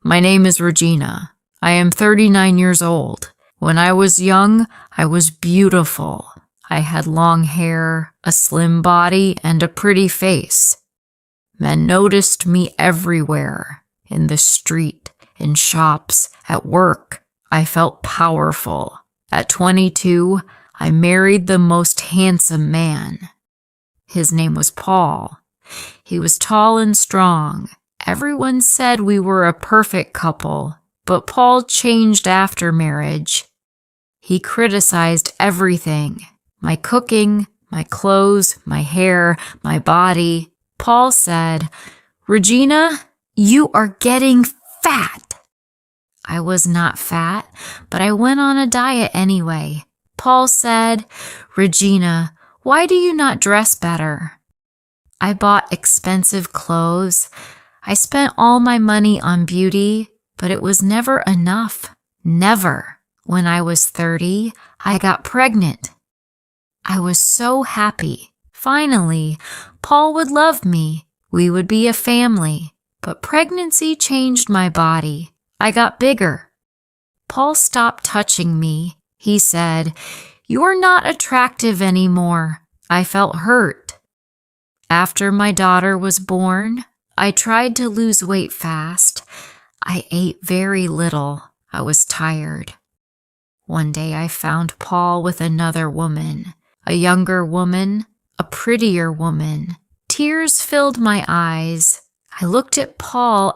My name is Regina. I am 39 years old. When I was young, I was beautiful. I had long hair, a slim body, and a pretty face. Men noticed me everywhere, in the street, in shops, at work. I felt powerful. At 22, I married the most handsome man. His name was Paul. He was tall and strong. Everyone said we were a perfect couple, but Paul changed after marriage. He criticized everything. My cooking, my clothes, my hair, my body. Paul said, "Regina, you are getting fat." I was not fat, but I went on a diet anyway. Paul said, "Regina, why do you not dress better?" I bought expensive clothes. I spent all my money on beauty, but it was never enough. Never. When I was 30, I got pregnant. I was so happy. Finally, Paul would love me. We would be a family. But pregnancy changed my body. I got bigger. Paul stopped touching me. He said, "You're not attractive anymore." I felt hurt. After my daughter was born, I tried to lose weight fast. I ate very little. I was tired. One day I found Paul with another woman, a younger woman, a prettier woman. Tears filled my eyes. I looked at Paul.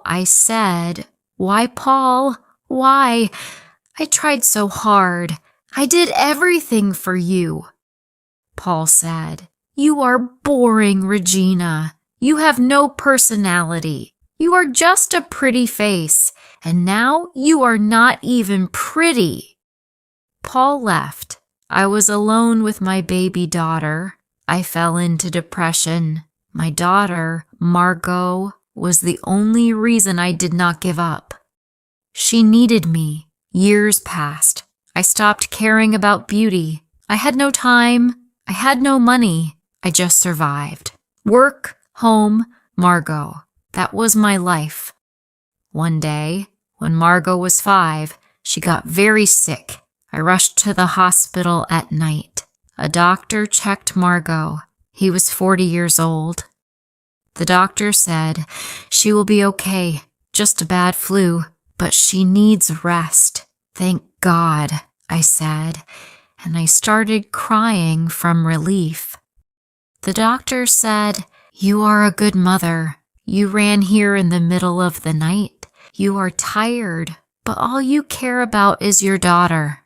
I said, "Why, Paul? Why? I tried so hard. I did everything for you." Paul said, "You are boring, Regina. You have no personality. You are just a pretty face, and now you are not even pretty." Paul left. I was alone with my baby daughter. I fell into depression. My daughter, Margot, was the only reason I did not give up. She needed me. Years passed. I stopped caring about beauty. I had no time. I had no money. I just survived. Work, home, Margot. That was my life. One day, when Margot was 5, she got very sick. I rushed to the hospital at night. A doctor checked Margot. He was 40 years old. The doctor said, "She will be okay, just a bad flu, but she needs rest." "Thank God," I said, and I started crying from relief. The doctor said, "You are a good mother. You ran here in the middle of the night. You are tired, but all you care about is your daughter."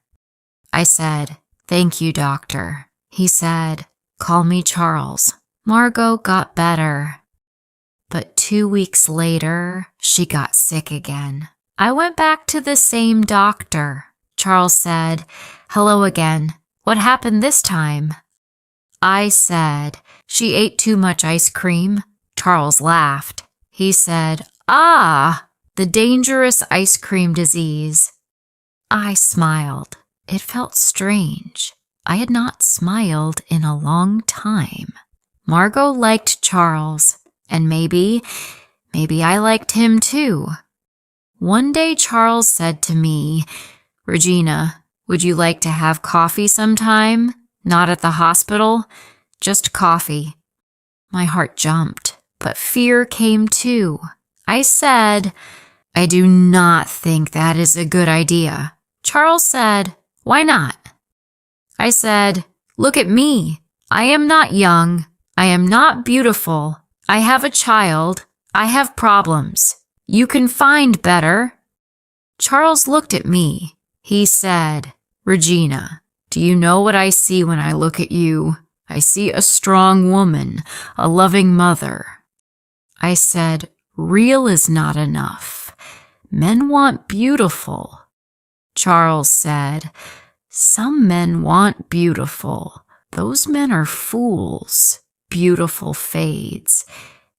I said, "Thank you, doctor." He said, "Call me Charles." Margot got better. But 2 weeks later, she got sick again. I went back to the same doctor. Charles said, "Hello again. What happened this time?" I said, "She ate too much ice cream." Charles laughed. He said, "Ah, the dangerous ice cream disease." I smiled. It felt strange. I had not smiled in a long time. Margot liked Charles, and maybe I liked him too. One day Charles said to me, "Regina, would you like to have coffee sometime? Not at the hospital, just coffee." My heart jumped, but fear came too. I said, "I do not think that is a good idea." Charles said, "Why not?" I said, "Look at me. I am not young. I am not beautiful. I have a child. I have problems. You can find better." Charles looked at me. He said, "Regina, do you know what I see when I look at you? I see a strong woman, a loving mother." I said, "Real is not enough. Men want beautiful." Charles said, "Some men want beautiful. Those men are fools. Beautiful fades.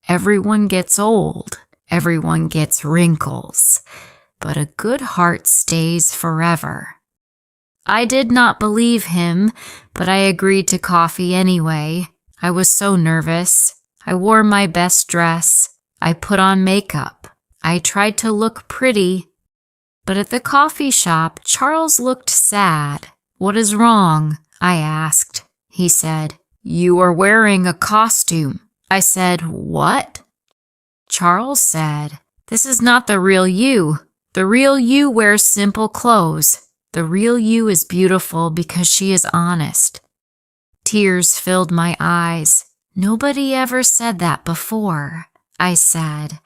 Everyone gets old. Everyone gets wrinkles. But a good heart stays forever." I did not believe him, but I agreed to coffee anyway. I was so nervous. I wore my best dress. I put on makeup. I tried to look pretty. But at the coffee shop, Charles looked sad. "What is wrong?" I asked. He said, "You are wearing a costume." I said, "What?" Charles said, "This is not the real you. The real you wears simple clothes. The real you is beautiful because she is honest." Tears filled my eyes. "Nobody ever said that before." I said,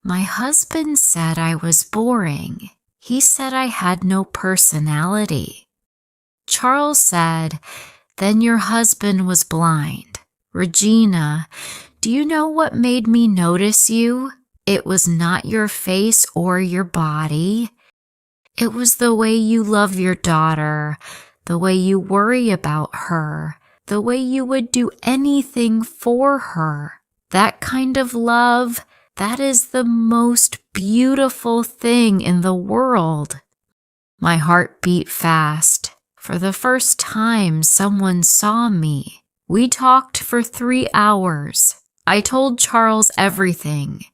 "My husband said I was boring. He said I had no personality." Charles said, "Then your husband was blind. Regina, do you know what made me notice you? It was not your face or your body. It was the way you love your daughter, the way you worry about her, the way you would do anything for her. That kind of love, that is the most beautiful thing in the world." My heart beat fast. For the first time, someone saw me. We talked for 3 hours. I told Charles everything.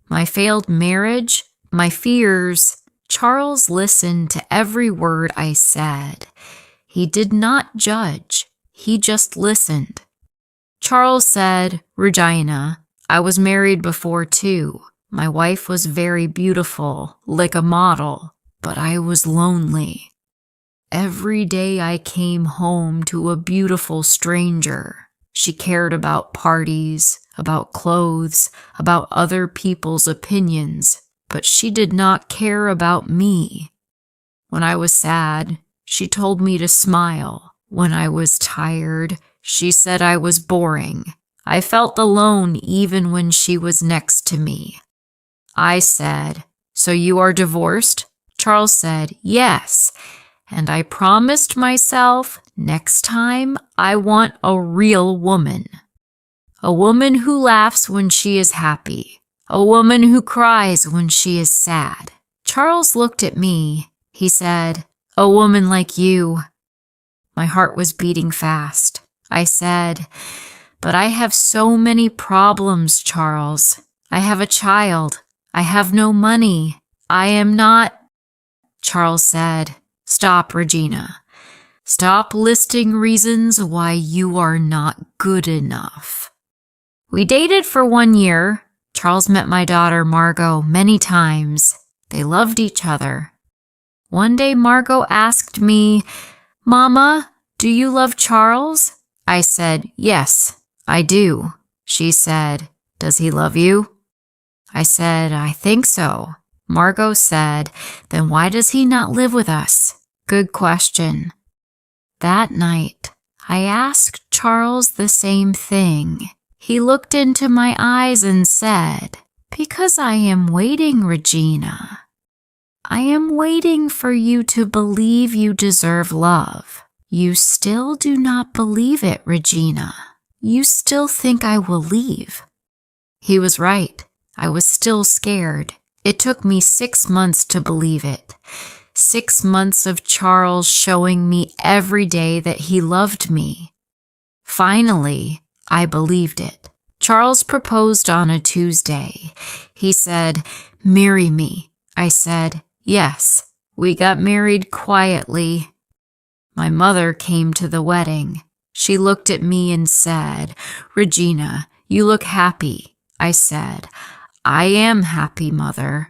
My failed marriage, my fears. Charles listened to every word I said. He did not judge. He just listened. Charles said, "Regina, I was married before too. My wife was very beautiful, like a model, but I was lonely. Every day I came home to a beautiful stranger. She cared about parties, about clothes, about other people's opinions, but she did not care about me. When I was sad, she told me to smile. When I was tired, she said I was boring. I felt alone even when she was next to me." I said, "So you are divorced?" Charles said, "Yes. And I promised myself, next time I want a real woman. A woman who laughs when she is happy. A woman who cries when she is sad." Charles looked at me. He said, "A woman like you." My heart was beating fast. I said, "But I have so many problems, Charles. I have a child. I have no money. I am not—" Charles said, "Stop, Regina. Stop listing reasons why you are not good enough." We dated for 1 year. Charles met my daughter, Margot, many times. They loved each other. One day, Margot asked me, "Mama, do you love Charles?" I said, "Yes, I do." She said, "Does he love you?" I said, "I think so." Margot said, "Then why does he not live with us?" Good question. That night, I asked Charles the same thing. He looked into my eyes and said, "Because I am waiting, Regina. I am waiting for you to believe you deserve love. You still do not believe it, Regina. You still think I will leave." He was right. I was still scared. It took me 6 months to believe it. 6 months of Charles showing me every day that he loved me. Finally, I believed it. Charles proposed on a Tuesday. He said, "Marry me." I said, "Yes." We got married quietly. My mother came to the wedding. She looked at me and said, "Regina, you look happy." I said, "I am happy, Mother."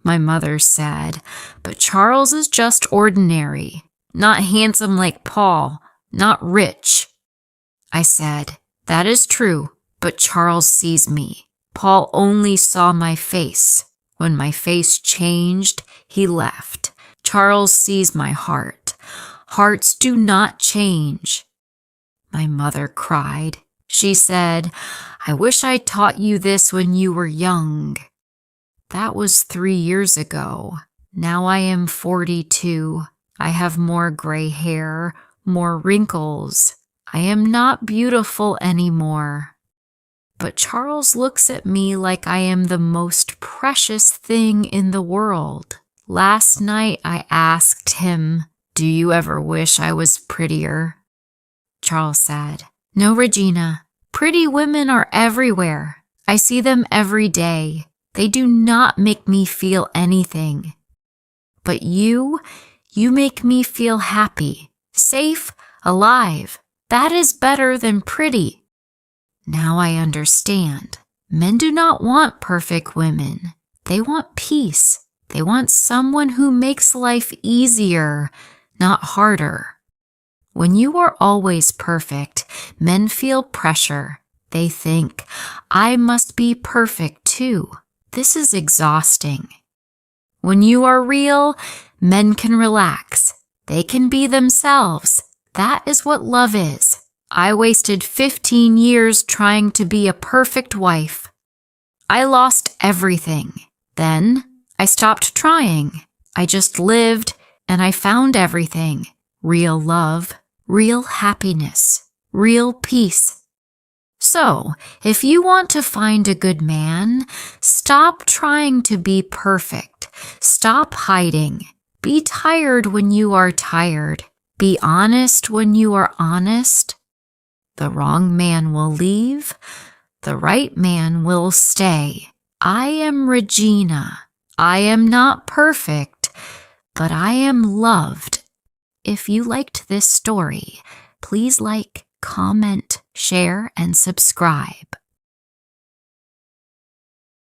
My mother said, "But Charles is just ordinary, not handsome like Paul, not rich." I said, "That is true, but Charles sees me. Paul only saw my face. When my face changed, he left. Charles sees my heart. Hearts do not change." My mother cried. She said, "I wish I taught you this when you were young." That was 3 years ago. Now I am 42. I have more gray hair, more wrinkles. I am not beautiful anymore. But Charles looks at me like I am the most precious thing in the world. Last night I asked him, "Do you ever wish I was prettier?" Charles said, "No, Regina. Pretty women are everywhere. I see them every day. They do not make me feel anything. But you make me feel happy, safe, alive. That is better than pretty. Now I understand. Men do not want perfect women. They want peace. They want someone who makes life easier, not harder. When you are always perfect, men feel pressure. They think, I must be perfect too. This is exhausting. When you are real, men can relax. They can be themselves. That is what love is. I wasted 15 years trying to be a perfect wife. I lost everything. Then I stopped trying. I just lived and I found everything. Real love, real happiness, real peace. So, if you want to find a good man, stop trying to be perfect. Stop hiding. Be tired when you are tired. Be honest when you are honest. The wrong man will leave. The right man will stay. I am Regina. I am not perfect, but I am loved. If you liked this story, please like, comment, share, and subscribe.